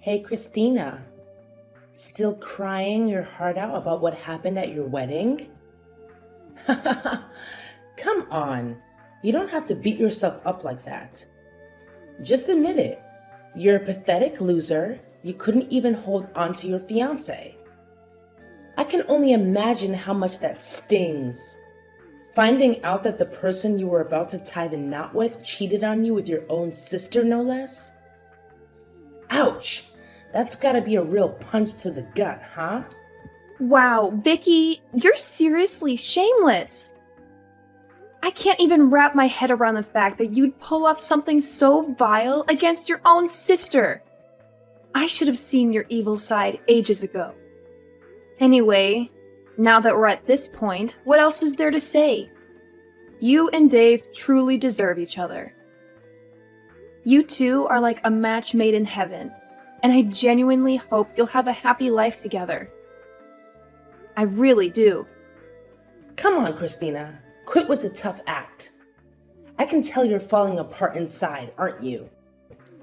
Hey, Christina, still crying your heart out about what happened at your wedding? Come on, you don't have to beat yourself up like that. Just admit it. You're a pathetic loser. You couldn't even hold on to your fiancé. I can only imagine how much that stings. Finding out that the person you were about to tie the knot with cheated on you with your own sister, no less? Ouch! That's gotta be a real punch to the gut, huh? Wow, Vicky, you're seriously shameless. I can't even wrap my head around the fact that you'd pull off something so vile against your own sister. I should have seen your evil side ages ago. Anyway, now that we're at this point, what else is there to say? You and Dave truly deserve each other. You two are like a match made in heaven, and I genuinely hope you'll have a happy life together. I really do. Come on, Christina. Quit with the tough act. I can tell you're falling apart inside, aren't you?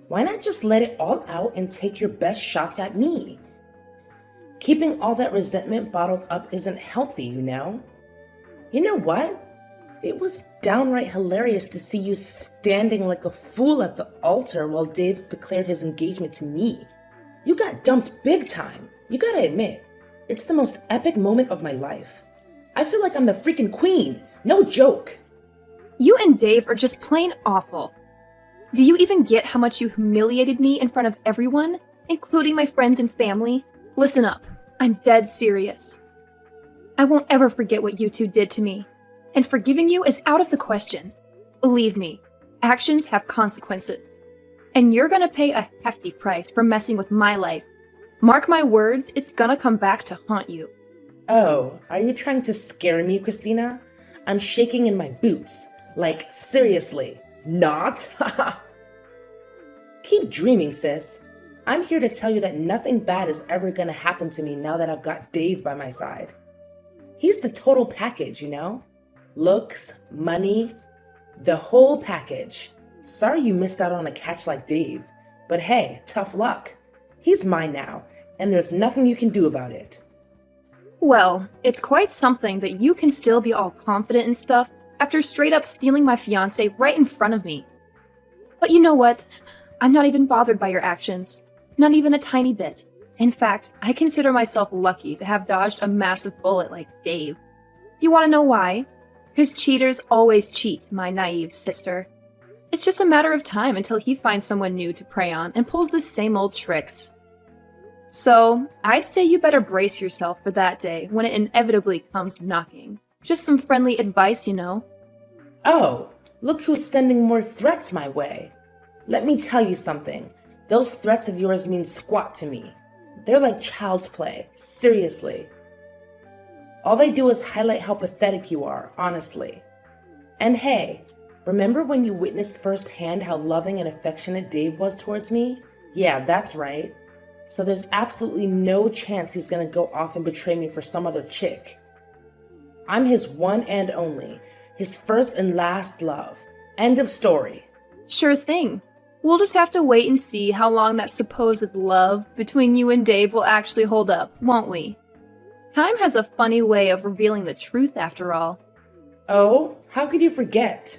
Why not just let it all out and take your best shots at me? Keeping all that resentment bottled up isn't healthy, you know? You know what? It was downright hilarious to see you standing like a fool at the altar while Dave declared his engagement to me. You got dumped big time. You gotta admit, it's the most epic moment of my life. I feel like I'm the freaking queen. No joke. You and Dave are just plain awful. Do you even get how much you humiliated me in front of everyone, including my friends and family? Listen up. I'm dead serious. I won't ever forget what you two did to me, and forgiving you is out of the question. Believe me, actions have consequences, and you're gonna pay a hefty price for messing with my life. Mark my words, it's gonna come back to haunt you. Oh, are you trying to scare me, Christina? I'm shaking in my boots. Like, seriously, not? Keep dreaming, sis. I'm here to tell you that nothing bad is ever gonna happen to me now that I've got Dave by my side. He's the total package, you know? Looks, money, the whole package. Sorry you missed out on a catch like Dave, but hey, tough luck. He's mine now, and there's nothing you can do about it. Well, it's quite something that you can still be all confident and stuff after straight up stealing my fiancé right in front of me. But you know what? I'm not even bothered by your actions. Not even a tiny bit. In fact, I consider myself lucky to have dodged a massive bullet like Dave. You want to know why? Because cheaters always cheat, my naive sister. It's just a matter of time until he finds someone new to prey on and pulls the same old tricks. So, I'd say you better brace yourself for that day when it inevitably comes knocking. Just some friendly advice, you know. Oh, look who's sending more threats my way. Let me tell you something. Those threats of yours mean squat to me. They're like child's play, seriously. All they do is highlight how pathetic you are, honestly. And hey, remember when you witnessed firsthand how loving and affectionate Dave was towards me? Yeah, that's right. So there's absolutely no chance he's gonna go off and betray me for some other chick. I'm his one and only, his first and last love. End of story. Sure thing. We'll just have to wait and see how long that supposed love between you and Dave will actually hold up, won't we? Time has a funny way of revealing the truth after all. Oh, how could you forget?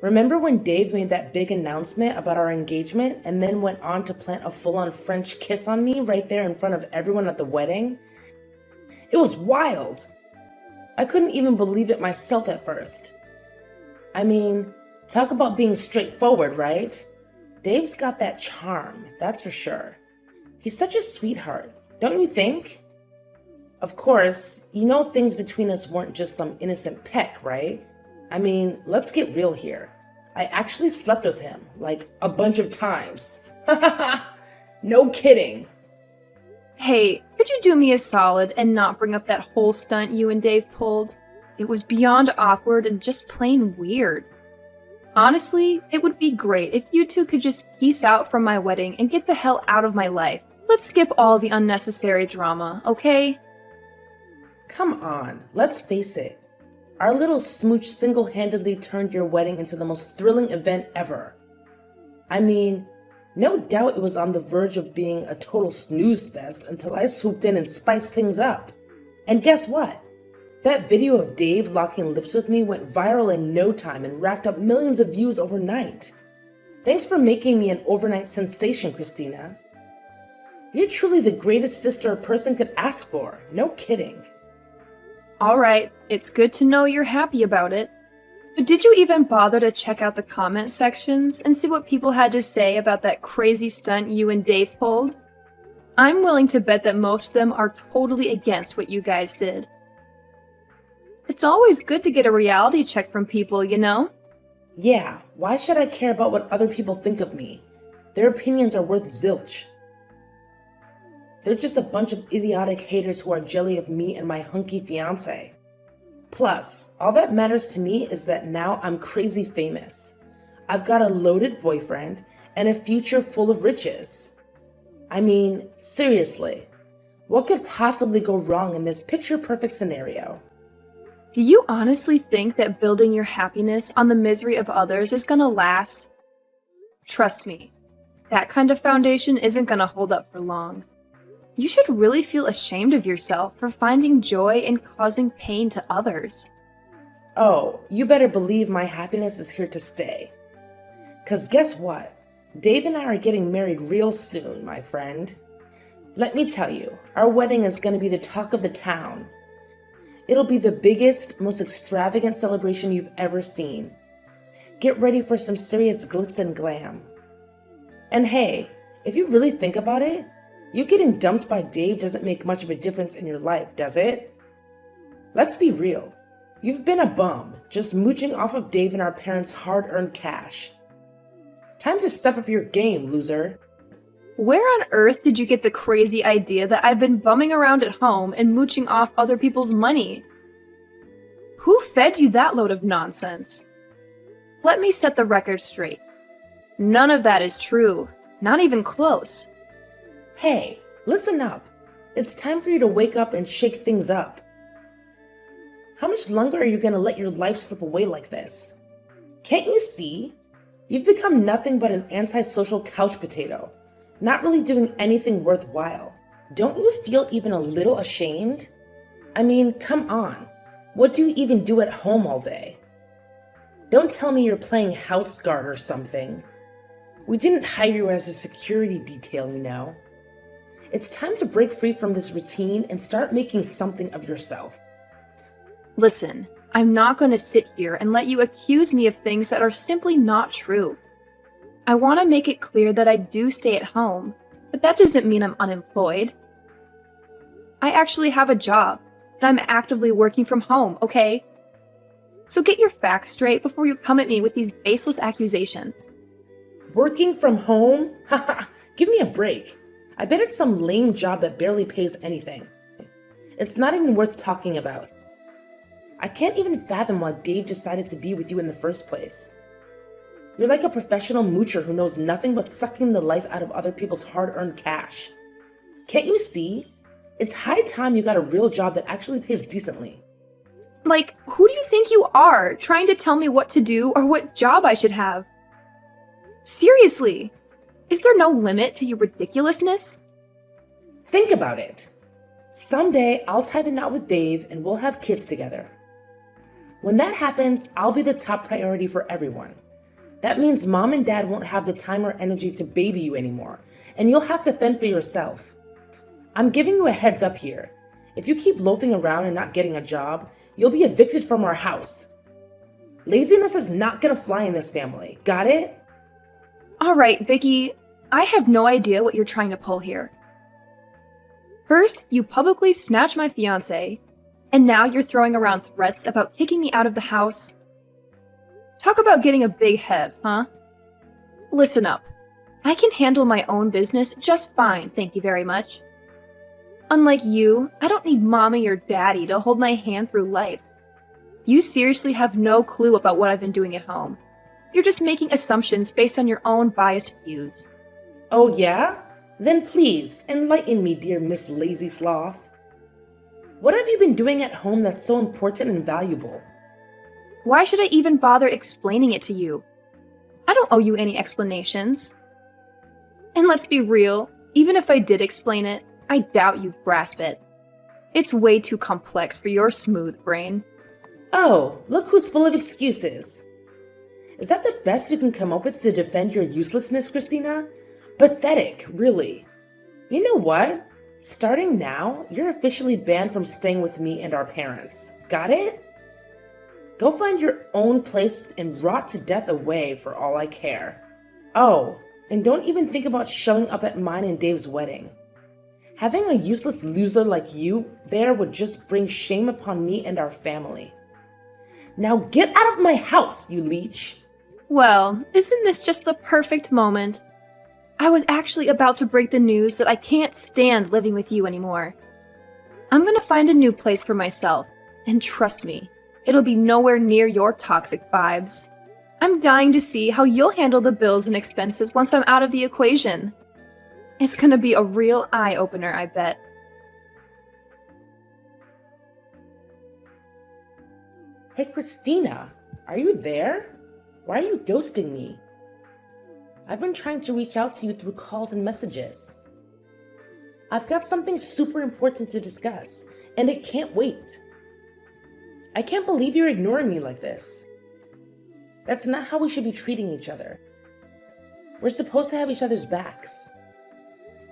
Remember when Dave made that big announcement about our engagement and then went on to plant a full-on French kiss on me right there in front of everyone at the wedding? It was wild. I couldn't even believe it myself at first. I mean, talk about being straightforward, right? Dave's got that charm, that's for sure. He's such a sweetheart, don't you think? Of course, you know things between us weren't just some innocent peck, right? I mean, let's get real here. I actually slept with him, like, a bunch of times. No kidding. Hey, could you do me a solid and not bring up that whole stunt you and Dave pulled? It was beyond awkward and just plain weird. Honestly, it would be great if you two could just peace out from my wedding and get the hell out of my life. Let's skip all the unnecessary drama, okay? Come on, let's face it. Our little smooch single-handedly turned your wedding into the most thrilling event ever. I mean, No doubt it was on the verge of being a total snooze fest until I swooped in and spiced things up. And guess what? That video of Dave locking lips with me went viral in no time and racked up millions of views overnight. Thanks for making me an overnight sensation, Christina. You're truly the greatest sister a person could ask for. No kidding. All right, it's good to know you're happy about it. But did you even bother to check out the comment sections and see what people had to say about that crazy stunt you and Dave pulled? I'm willing to bet that most of them are totally against what you guys did. It's always good to get a reality check from people, you know? Yeah, why should I care about what other people think of me? Their opinions are worth zilch. They're just a bunch of idiotic haters who are jelly of me and my hunky fiancé. Plus, all that matters to me is that now I'm crazy famous. I've got a loaded boyfriend and a future full of riches. I mean, seriously, what could possibly go wrong in this picture-perfect scenario? Do you honestly think that building your happiness on the misery of others is gonna last? Trust me, that kind of foundation isn't gonna hold up for long. You should really feel ashamed of yourself for finding joy in causing pain to others. Oh, you better believe my happiness is here to stay. 'Cause guess what? Dave and I are getting married real soon, my friend. Let me tell you, our wedding is going to be the talk of the town. It'll be the biggest, most extravagant celebration you've ever seen. Get ready for some serious glitz and glam. And hey, if you really think about it, you getting dumped by Dave doesn't make much of a difference in your life, does it? Let's be real. You've been a bum, just mooching off of Dave and our parents' hard-earned cash. Time to step up your game, loser. Where on earth did you get the crazy idea that I've been bumming around at home and mooching off other people's money? Who fed you that load of nonsense? Let me set the record straight. None of that is true. Not even close. Hey, listen up. It's time for you to wake up and shake things up. How much longer are you going to let your life slip away like this? Can't you see? You've become nothing but an antisocial couch potato, not really doing anything worthwhile. Don't you feel even a little ashamed? I mean, come on. What do you even do at home all day? Don't tell me you're playing house guard or something. We didn't hire you as a security detail, you know. It's time to break free from this routine and start making something of yourself. Listen, I'm not going to sit here and let you accuse me of things that are simply not true. I want to make it clear that I do stay at home, but that doesn't mean I'm unemployed. I actually have a job, and I'm actively working from home, okay? So get your facts straight before you come at me with these baseless accusations. Working from home? Haha, give me a break. I bet it's some lame job that barely pays anything. It's not even worth talking about. I can't even fathom why Dave decided to be with you in the first place. You're like a professional moocher who knows nothing but sucking the life out of other people's hard-earned cash. Can't you see? It's high time you got a real job that actually pays decently. Like, who do you think you are, trying to tell me what to do or what job I should have? Seriously, is there no limit to your ridiculousness? Think about it. Someday I'll tie the knot with Dave and we'll have kids together. When that happens, I'll be the top priority for everyone. That means mom and dad won't have the time or energy to baby you anymore, and you'll have to fend for yourself. I'm giving you a heads up here. If you keep loafing around and not getting a job, you'll be evicted from our house. Laziness is not gonna fly in this family. Got it? All right, Vicky, I have no idea what you're trying to pull here. First, you publicly snatched my fiancé, and now you're throwing around threats about kicking me out of the house. Talk about getting a big head, huh? Listen up. I can handle my own business just fine, thank you very much. Unlike you, I don't need mommy or daddy to hold my hand through life. You seriously have no clue about what I've been doing at home. You're just making assumptions based on your own biased views. Oh yeah? Then please, enlighten me, dear Miss Lazy Sloth. What have you been doing at home that's so important and valuable? Why should I even bother explaining it to you? I don't owe you any explanations. And let's be real, even if I did explain it, I doubt you'd grasp it. It's way too complex for your smooth brain. Oh, look who's full of excuses. Is that the best you can come up with to defend your uselessness, Christina? Pathetic, really. You know what? Starting now, you're officially banned from staying with me and our parents. Got it? Go find your own place and rot to death away for all I care. Oh, and don't even think about showing up at mine and Dave's wedding. Having a useless loser like you there would just bring shame upon me and our family. Now get out of my house, you leech! Well, isn't this just the perfect moment? I was actually about to break the news that I can't stand living with you anymore. I'm gonna find a new place for myself, and trust me, it'll be nowhere near your toxic vibes. I'm dying to see how you'll handle the bills and expenses once I'm out of the equation. It's gonna be a real eye-opener, I bet. Hey Christina, are you there? Why are you ghosting me? I've been trying to reach out to you through calls and messages. I've got something super important to discuss, and it can't wait. I can't believe you're ignoring me like this. That's not how we should be treating each other. We're supposed to have each other's backs.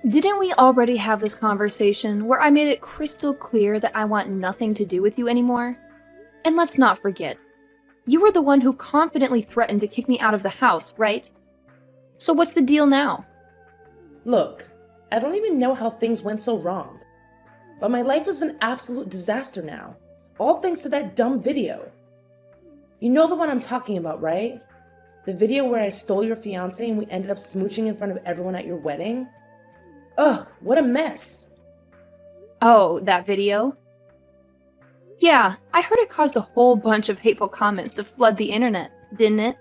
Didn't we already have this conversation where I made it crystal clear that I want nothing to do with you anymore? And let's not forget, you were the one who confidently threatened to kick me out of the house, right? So what's the deal now? Look, I don't even know how things went so wrong. But my life is an absolute disaster now. All thanks to that dumb video. You know the one I'm talking about, right? The video where I stole your fiancé and we ended up smooching in front of everyone at your wedding? Ugh, what a mess. Oh, that video? Yeah, I heard it caused a whole bunch of hateful comments to flood the internet, didn't it?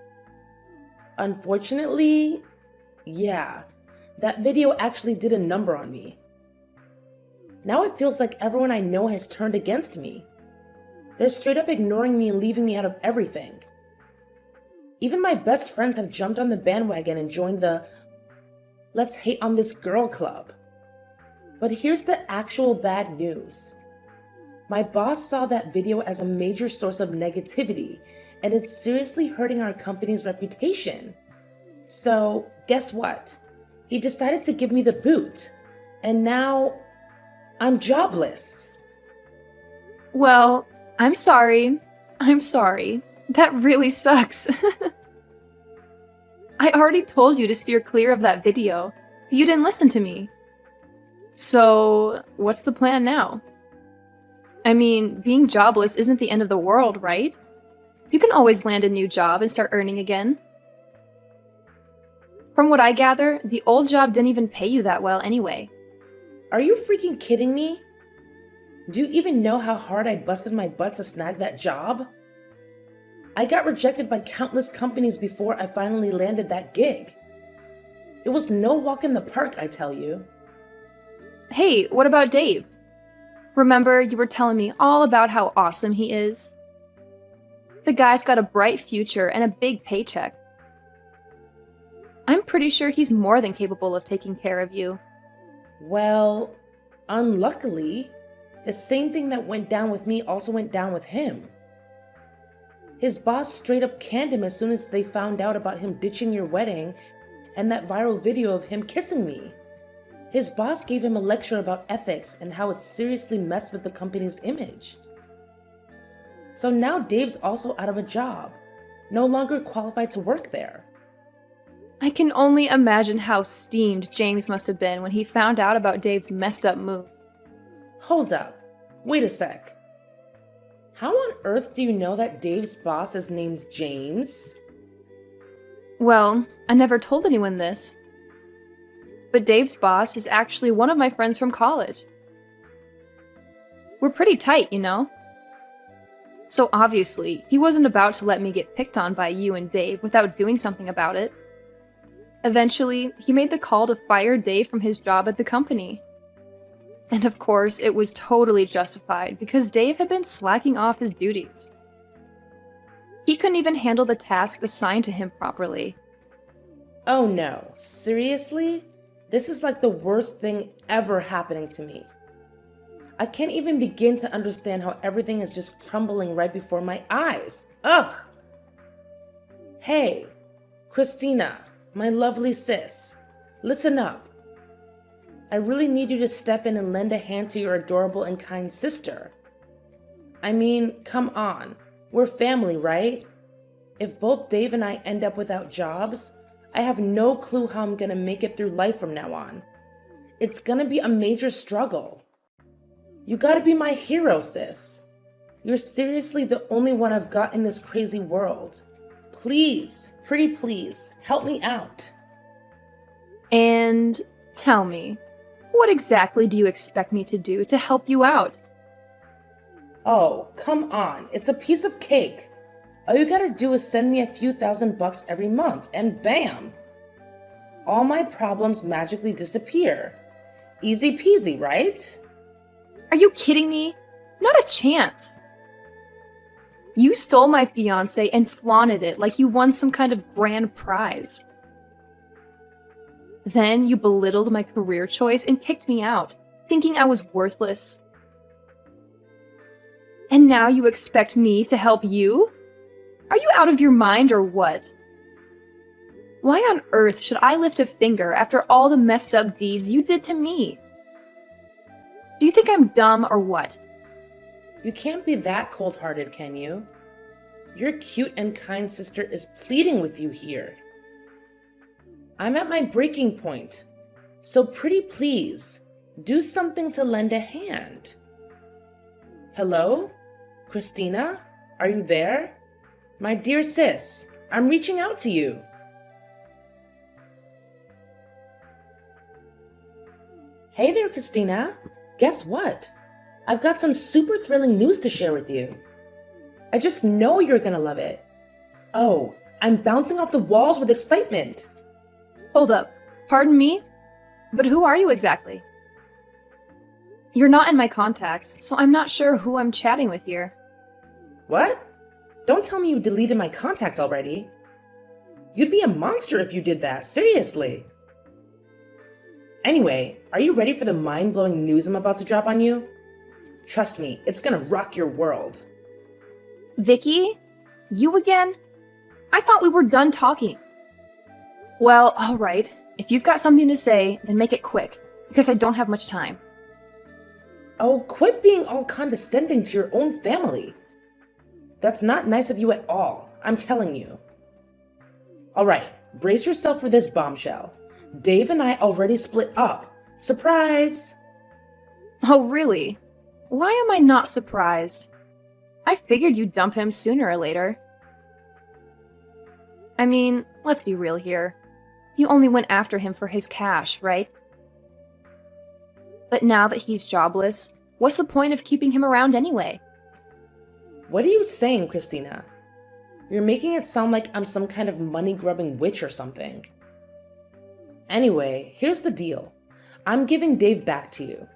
Unfortunately, yeah, that video actually did a number on me. Now it feels like everyone I know has turned against me. They're straight up ignoring me and leaving me out of everything. Even my best friends have jumped on the bandwagon and joined the "Let's hate on this girl" club. But here's the actual bad news. My boss saw that video as a major source of negativity, and it's seriously hurting our company's reputation. So, guess what? He decided to give me the boot, and now I'm jobless. Well, I'm sorry. That really sucks. I already told you to steer clear of that video, but you didn't listen to me. So, what's the plan now? I mean, being jobless isn't the end of the world, right? You can always land a new job and start earning again. From what I gather, the old job didn't even pay you that well anyway. Are you freaking kidding me? Do you even know how hard I busted my butt to snag that job? I got rejected by countless companies before I finally landed that gig. It was no walk in the park, I tell you. Hey, what about Dave? Remember, you were telling me all about how awesome he is? The guy's got a bright future and a big paycheck. I'm pretty sure he's more than capable of taking care of you. Well, unluckily, the same thing that went down with me also went down with him. His boss straight up canned him as soon as they found out about him ditching your wedding and that viral video of him kissing me. His boss gave him a lecture about ethics and how it seriously messed with the company's image. So now Dave's also out of a job, no longer qualified to work there. I can only imagine how steamed James must have been when he found out about Dave's messed up move. Hold up. Wait a sec. How on earth do you know that Dave's boss is named James? Well, I never told anyone this. But Dave's boss is actually one of my friends from college. We're pretty tight, you know? So obviously, he wasn't about to let me get picked on by you and Dave without doing something about it. Eventually, he made the call to fire Dave from his job at the company. And of course, it was totally justified because Dave had been slacking off his duties. He couldn't even handle the task assigned to him properly. Oh no, seriously? This is like the worst thing ever happening to me. I can't even begin to understand how everything is just crumbling right before my eyes. Ugh! Hey, Christina, my lovely sis, listen up. I really need you to step in and lend a hand to your adorable and kind sister. I mean, come on, we're family, right? If both Dave and I end up without jobs, I have no clue how I'm gonna make it through life from now on. It's gonna be a major struggle. You gotta be my hero, sis. You're seriously the only one I've got in this crazy world. Please, pretty please, help me out. And tell me, what exactly do you expect me to do to help you out? Oh, come on, it's a piece of cake. All you gotta do is send me a few $1,000 every month, and bam! All my problems magically disappear. Easy peasy, right? Are you kidding me? Not a chance. You stole my fiancé and flaunted it like you won some kind of grand prize. Then you belittled my career choice and kicked me out, thinking I was worthless. And now you expect me to help you? Are you out of your mind or what? Why on earth should I lift a finger after all the messed up deeds you did to me? Do you think I'm dumb or what? You can't be that cold-hearted, can you? Your cute and kind sister is pleading with you here. I'm at my breaking point, so pretty please, do something to lend a hand. Hello? Christina? Are you there? My dear sis, I'm reaching out to you. Hey there, Christina. Guess what? I've got some super thrilling news to share with you. I just know you're gonna love it. Oh, I'm bouncing off the walls with excitement. Hold up. Pardon me? But who are you exactly? You're not in my contacts, so I'm not sure who I'm chatting with here. What? Don't tell me you deleted my contacts already. You'd be a monster if you did that, seriously. Anyway, are you ready for the mind-blowing news I'm about to drop on you? Trust me, it's gonna rock your world. Vicky? You again? I thought we were done talking. Well, alright. If you've got something to say, then make it quick, because I don't have much time. Oh, quit being all condescending to your own family. That's not nice of you at all, I'm telling you. Alright, brace yourself for this bombshell. Dave and I already split up. Surprise! Oh, really? Why am I not surprised? I figured you'd dump him sooner or later. I mean, let's be real here. You only went after him for his cash, right? But now that he's jobless, what's the point of keeping him around anyway? What are you saying, Christina? You're making it sound like I'm some kind of money-grubbing witch or something. Anyway, here's the deal. I'm giving Dave back to you.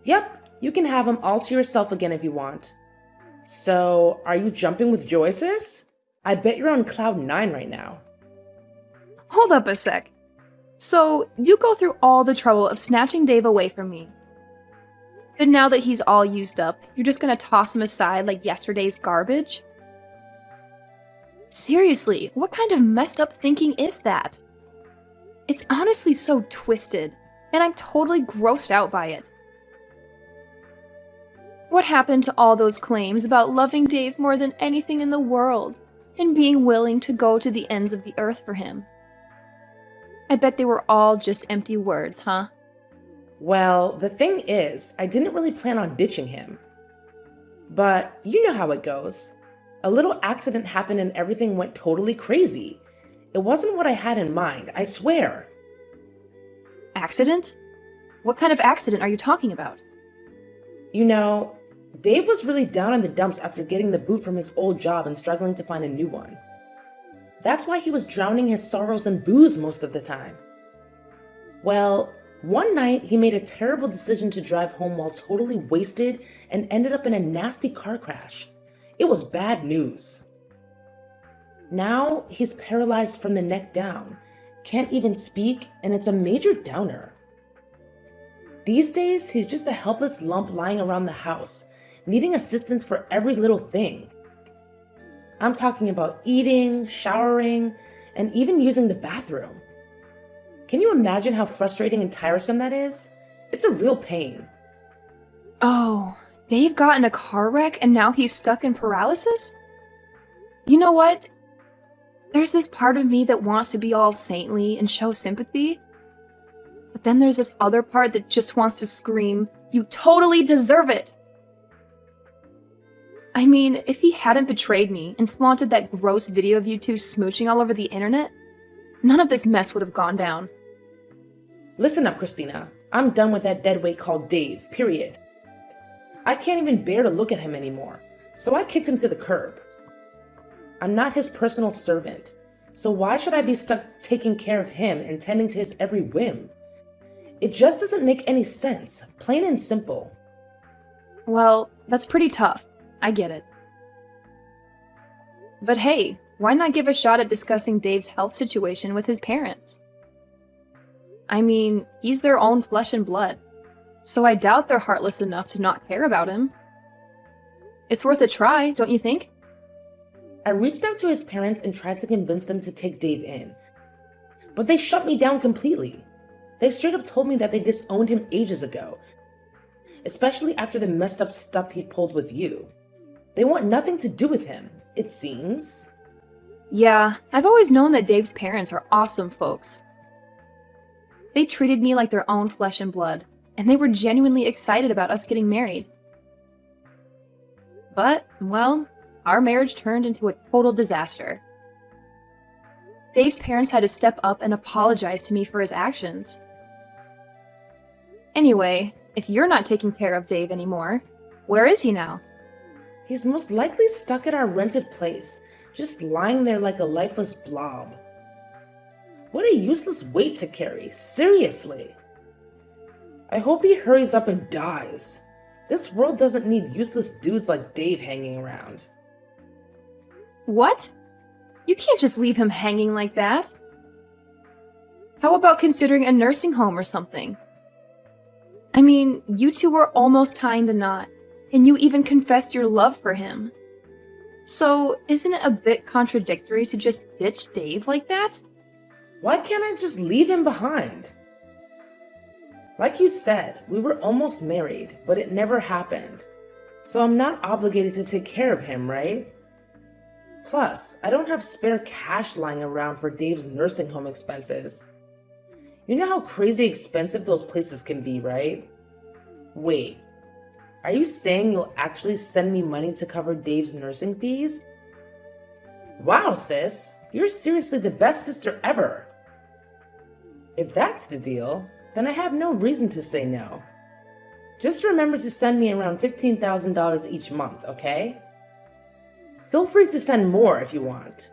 Yep, you can have him all to yourself again if you want. So, are you jumping with joy, sis? I bet you're on cloud 9 right now. Hold up a sec. So, you go through all the trouble of snatching Dave away from me. But now that he's all used up, you're just gonna toss him aside like yesterday's garbage? Seriously, what kind of messed up thinking is that? It's honestly so twisted, and I'm totally grossed out by it. What happened to all those claims about loving Dave more than anything in the world, and being willing to go to the ends of the earth for him? I bet they were all just empty words, huh? Well, the thing is, I didn't really plan on ditching him. But you know how it goes. A little accident happened and everything went totally crazy. It wasn't what I had in mind, I swear. Accident? What kind of accident are you talking about? You know, Dave was really down in the dumps after getting the boot from his old job and struggling to find a new one. That's why he was drowning his sorrows in booze most of the time. Well, one night he made a terrible decision to drive home while totally wasted and ended up in a nasty car crash. It was bad news. Now he's paralyzed from the neck down, can't even speak, and it's a major downer. These days, he's just a helpless lump lying around the house, needing assistance for every little thing. I'm talking about eating, showering, and even using the bathroom. Can you imagine how frustrating and tiresome that is? It's a real pain. Oh, Dave got in a car wreck and now he's stuck in paralysis? You know what? There's this part of me that wants to be all saintly and show sympathy. But then there's this other part that just wants to scream, "You totally deserve it!" I mean, if he hadn't betrayed me and flaunted that gross video of you two smooching all over the internet, none of this mess would have gone down. Listen up, Christina. I'm done with that deadweight called Dave, period. I can't even bear to look at him anymore, so I kicked him to the curb. I'm not his personal servant, so why should I be stuck taking care of him and tending to his every whim? It just doesn't make any sense, plain and simple. Well, that's pretty tough. I get it. But hey, why not give a shot at discussing Dave's health situation with his parents? I mean, he's their own flesh and blood, so I doubt they're heartless enough to not care about him. It's worth a try, don't you think? I reached out to his parents and tried to convince them to take Dave in, but they shut me down completely. They straight up told me that they disowned him ages ago, especially after the messed up stuff he pulled with you. They want nothing to do with him, it seems. Yeah, I've always known that Dave's parents are awesome folks. They treated me like their own flesh and blood, and they were genuinely excited about us getting married. But, well, our marriage turned into a total disaster. Dave's parents had to step up and apologize to me for his actions. Anyway, if you're not taking care of Dave anymore, where is he now? He's most likely stuck at our rented place, just lying there like a lifeless blob. What a useless weight to carry, seriously. I hope he hurries up and dies. This world doesn't need useless dudes like Dave hanging around. What? You can't just leave him hanging like that. How about considering a nursing home or something? I mean, you two were almost tying the knot, and you even confessed your love for him. So, isn't it a bit contradictory to just ditch Dave like that? Why can't I just leave him behind? Like you said, we were almost married, but it never happened. So I'm not obligated to take care of him, right? Plus, I don't have spare cash lying around for Dave's nursing home expenses. You know how crazy expensive those places can be, right? Wait, are you saying you'll actually send me money to cover Dave's nursing fees? Wow, sis, you're seriously the best sister ever. If that's the deal, then I have no reason to say no. Just remember to send me around $15,000 each month, okay? Feel free to send more if you want.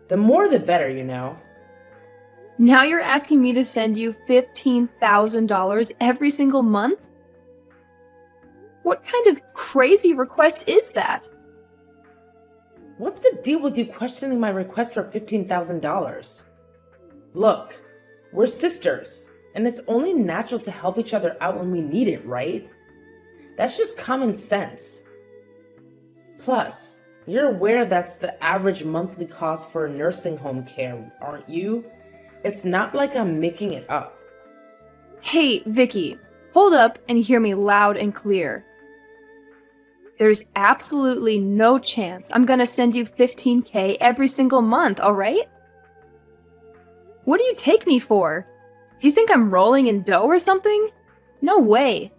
The more the better, you know. Now you're asking me to send you $15,000 every single month? What kind of crazy request is that? What's the deal with you questioning my request for $15,000? Look, we're sisters, and it's only natural to help each other out when we need it, right? That's just common sense. Plus, you're aware that's the average monthly cost for nursing home care, aren't you? It's not like I'm making it up. Hey, Vicky, hold up and hear me loud and clear. There's absolutely no chance I'm gonna send you $15K every single month, alright? What do you take me for? Do you think I'm rolling in dough or something? No way.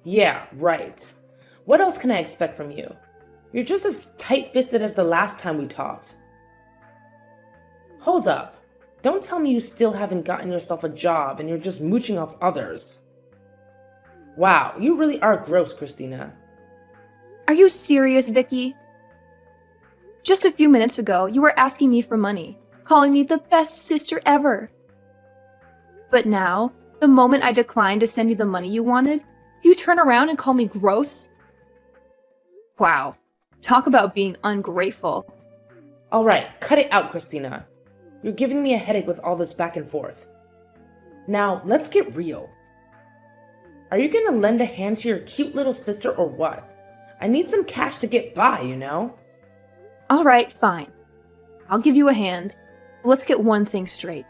Yeah, right. What else can I expect from you? You're just as tight-fisted as the last time we talked. Hold up. Don't tell me you still haven't gotten yourself a job and you're just mooching off others. Wow, you really are gross, Christina. Are you serious, Vicky? Just a few minutes ago, you were asking me for money, calling me the best sister ever. But now, the moment I declined to send you the money you wanted, you turn around and call me gross? Wow, talk about being ungrateful. All right, cut it out, Christina. You're giving me a headache with all this back and forth. Now, let's get real. Are you gonna lend a hand to your cute little sister or what? I need some cash to get by, you know? All right, fine. I'll give you a hand. But let's get one thing straight.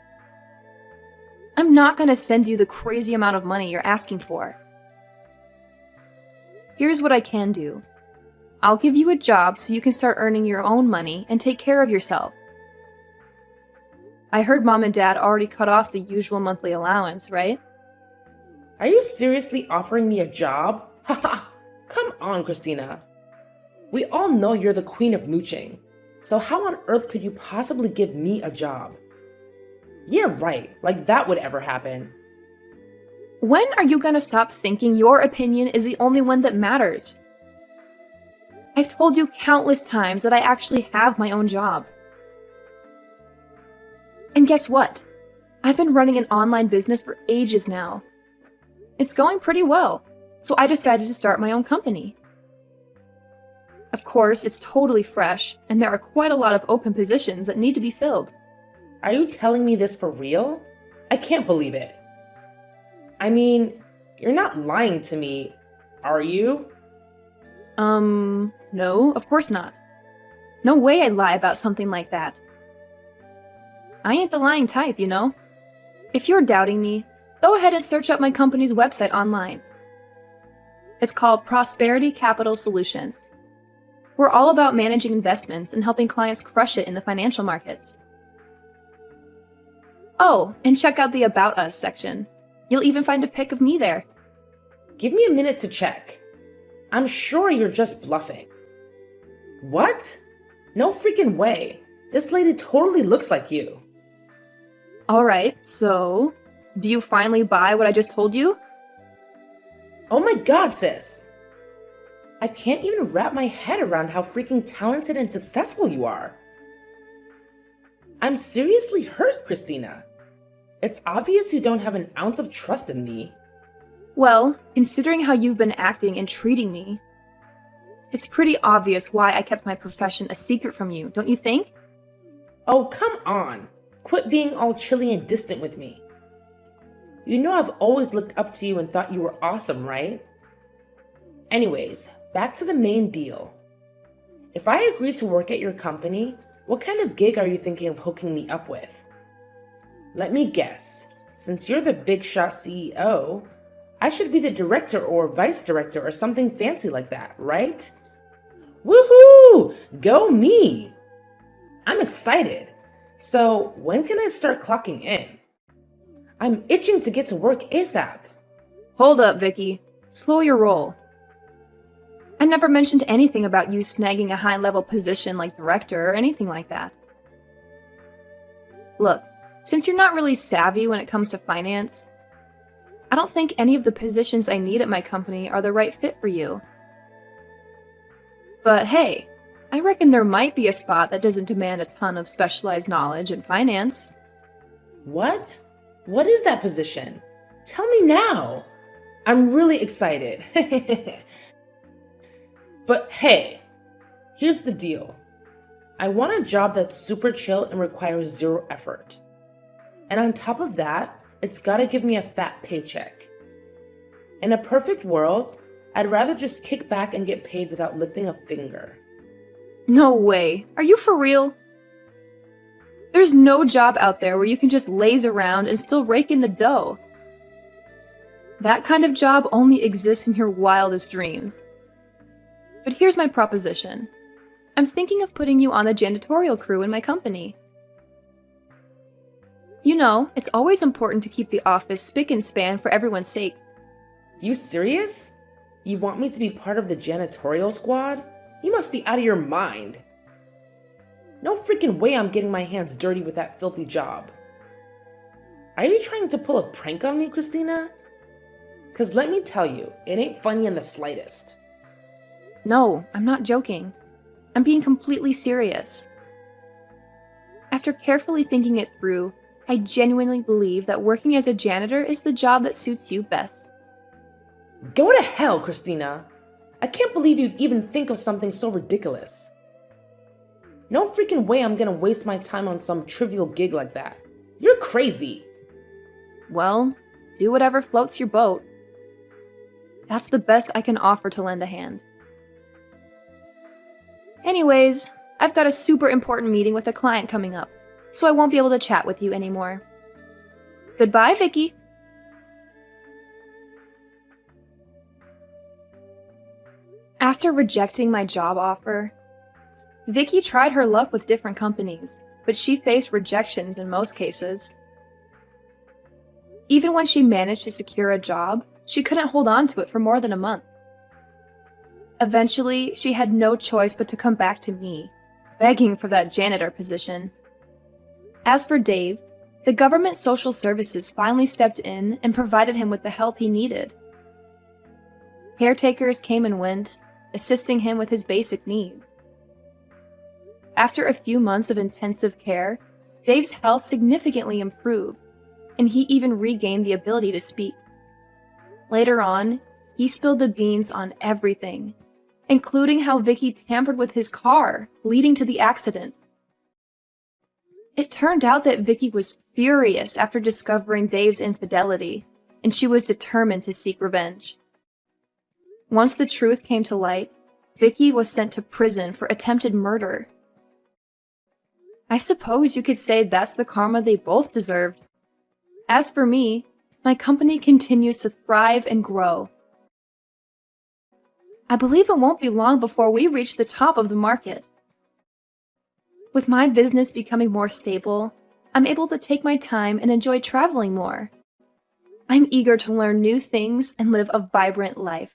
I'm not gonna send you the crazy amount of money you're asking for. Here's what I can do. I'll give you a job so you can start earning your own money and take care of yourself. I heard Mom and Dad already cut off the usual monthly allowance, right? Are you seriously offering me a job? Haha, come on, Christina. We all know you're the queen of mooching, so how on earth could you possibly give me a job? Yeah, right, like that would ever happen. When are you gonna stop thinking your opinion is the only one that matters? I've told you countless times that I actually have my own job. And guess what? I've been running an online business for ages now. It's going pretty well, so I decided to start my own company. Of course, it's totally fresh, and there are quite a lot of open positions that need to be filled. Are you telling me this for real? I can't believe it. I mean, you're not lying to me, are you? No, of course not. No way I'd lie about something like that. I ain't the lying type, you know? If you're doubting me, go ahead and search up my company's website online. It's called Prosperity Capital Solutions. We're all about managing investments and helping clients crush it in the financial markets. Oh, and check out the About Us section. You'll even find a pic of me there. Give me a minute to check. I'm sure you're just bluffing. What? No freaking way. This lady totally looks like you. Alright, so, do you finally buy what I just told you? Oh my god, sis. I can't even wrap my head around how freaking talented and successful you are. I'm seriously hurt, Christina. It's obvious you don't have an ounce of trust in me. Well, considering how you've been acting and treating me, it's pretty obvious why I kept my profession a secret from you, don't you think? Oh, come on. Quit being all chilly and distant with me. You know I've always looked up to you and thought you were awesome, right? Anyways, back to the main deal. If I agree to work at your company, what kind of gig are you thinking of hooking me up with? Let me guess. Since you're the big shot CEO, I should be the director or vice director or something fancy like that, right? Woohoo! Go me! I'm excited. So when can I start clocking in? I'm itching to get to work ASAP. Hold up, Vicky. Slow your roll. I never mentioned anything about you snagging a high-level position like director or anything like that. Look, since you're not really savvy when it comes to finance, I don't think any of the positions I need at my company are the right fit for you. But hey, I reckon there might be a spot that doesn't demand a ton of specialized knowledge in finance. What? What is that position? Tell me now. I'm really excited. But hey, here's the deal. I want a job that's super chill and requires zero effort. And on top of that, it's gotta give me a fat paycheck. In a perfect world, I'd rather just kick back and get paid without lifting a finger. No way. Are you for real? There's no job out there where you can just laze around and still rake in the dough. That kind of job only exists in your wildest dreams. But here's my proposition. I'm thinking of putting you on the janitorial crew in my company. You know, it's always important to keep the office spick and span for everyone's sake. You serious? You want me to be part of the janitorial squad? You must be out of your mind. No freaking way I'm getting my hands dirty with that filthy job. Are you trying to pull a prank on me, Christina? 'Cause let me tell you, it ain't funny in the slightest. No, I'm not joking. I'm being completely serious. After carefully thinking it through, I genuinely believe that working as a janitor is the job that suits you best. Go to hell, Christina. I can't believe you'd even think of something so ridiculous. No freaking way I'm gonna waste my time on some trivial gig like that. You're crazy. Well, do whatever floats your boat. That's the best I can offer to lend a hand. Anyways, I've got a super important meeting with a client coming up, so I won't be able to chat with you anymore. Goodbye, Vicky. After rejecting my job offer, Vicky tried her luck with different companies, but she faced rejections in most cases. Even when she managed to secure a job, she couldn't hold on to it for more than a month. Eventually, she had no choice but to come back to me, begging for that janitor position. As for Dave, the government social services finally stepped in and provided him with the help he needed. Caretakers came and went, assisting him with his basic needs. After a few months of intensive care, Dave's health significantly improved, and he even regained the ability to speak. Later on, he spilled the beans on everything, including how Vicky tampered with his car, leading to the accident. It turned out that Vicky was furious after discovering Dave's infidelity, and she was determined to seek revenge. Once the truth came to light, Vicky was sent to prison for attempted murder. I suppose you could say that's the karma they both deserved. As for me, my company continues to thrive and grow. I believe it won't be long before we reach the top of the market. With my business becoming more stable, I'm able to take my time and enjoy traveling more. I'm eager to learn new things and live a vibrant life.